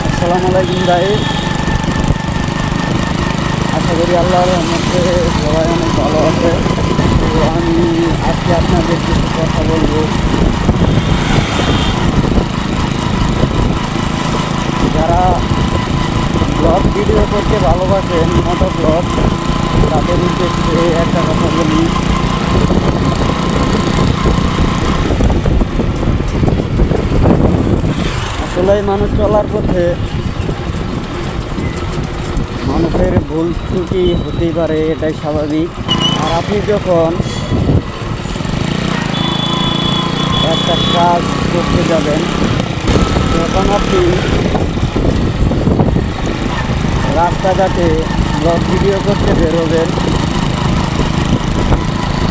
আসসালামু আলাইকুম গাইস। আশা করি আল্লাহর রহমতে সবাই অনেক ভালো আছে। তো আমি আজকে আপনাদের কিছু কথা বলবো। যারা ব্লগ ভিডিও করতে ভালোবাসেন, মোটো ব্লগ, তাদের উদ্দেশ্যে একটা কথা বলি। আসলে মানুষ চলার পথে মানুষের ভুল ত্রুটি হতেই পারে, এটাই স্বাভাবিক। আর আপনি যখন একটা কাজ করতে যাবেন, যখন আপনি রাস্তাঘাটে ব্লগ ভিডিও করতে বেরোবেন,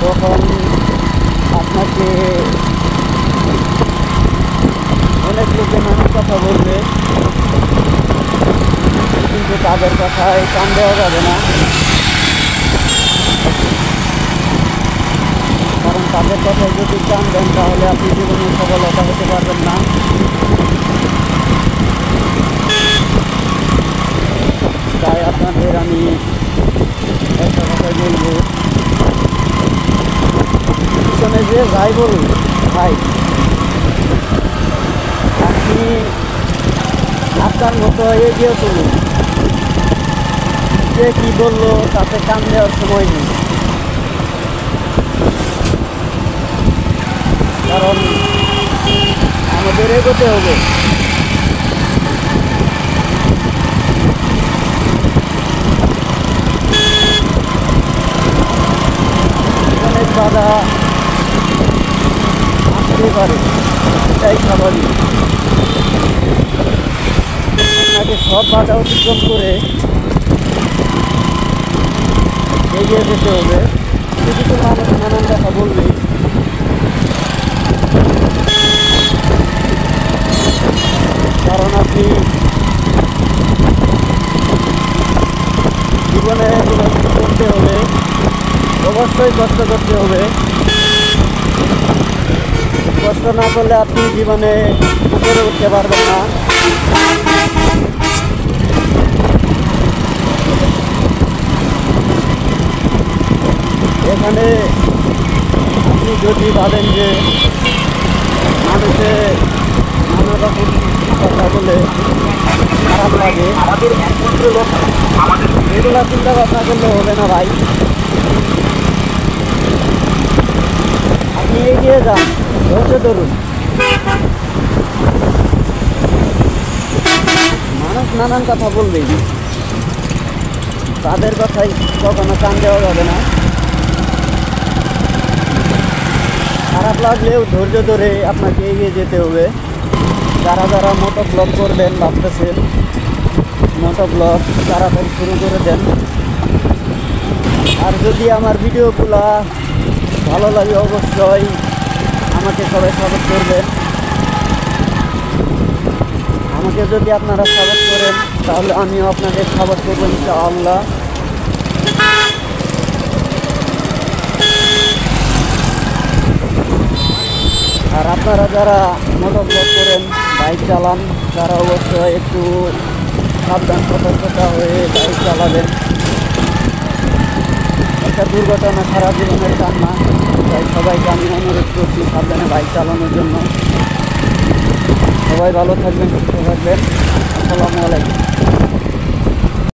তখন আপনাকে অনেক লোকে নানা কথা বলবে, কিন্তু তাদের কথায় কান দেওয়া যাবে না। কারণ তাদের কথায় যদি কান দেন তাহলে আপনি জীবনে সফলতা হতে পারবেন না। তাই আপনাদের আমি একটা কথাই বলবো, পিছনে যে যাই বলুন ভাই, আপনি আপনার মতো এগিয়ে চলুন। যে কী বললো তাতে কান দেওয়ার সময় নেই। কারণ আমাদের এগোতে হবে। অনেক বাধা আসতে পারে, এটাই স্বাভাবিক। আপনাকে সব বাধা অতিক্রম করে এগিয়ে যেতে হবে। কিছু মানুষ নানান কথা বলবে, কারণ আপনি জীবনে করতে হলে অবশ্যই কষ্ট করতে হবে। কষ্ট না করলে আপনি জীবনে উপরে উঠতে পারবেন না। এখানে আপনি যদি ভাবেন যে মানুষে নানা রকম কথা বলে খারাপ লাগে, এগুলো চিন্তা ভাবনা করলে হবে না ভাই। আপনি এগিয়ে যান, ধৈর্য ধরুন। মানুষ নানান কথা বলবেই, তাদের কথাই কখনো কান দেওয়া যাবে না। খারাপ লাগলেও ধৈর্য ধরে আপনাকে এগিয়ে যেতে হবে। যারা যারা মোটো ব্লগ করবেন ভাবতেছেন, মোটো ব্লগ তাড়াতাড়ি শুরু করে দেন। আর যদি আমার ভিডিওগুলো ভালো লাগে অবশ্যই আমাকে সবাই সাপোর্ট করবেন। আমাকে যদি আপনারা সাপোর্ট করেন তাহলে আমিও আপনাদের সাপোর্ট করবো ইনশাআল্লাহ। আর আপনারা যারা মোটো ব্লগ করেন, বাইক চালান, তারা অবশ্যই একটু সাবধান সতর্কতা হয়ে বাইক চালাবেন। একটা দুর্ঘটনা সারা জীবনের কান্না। তাই সবাইকে আমি অনুরোধ করছি সাবধানে বাইক চালানোর জন্য। সবাই ভালো থাকবেন, সুস্থ থাকবেন। আসসালামু আলাইকুম।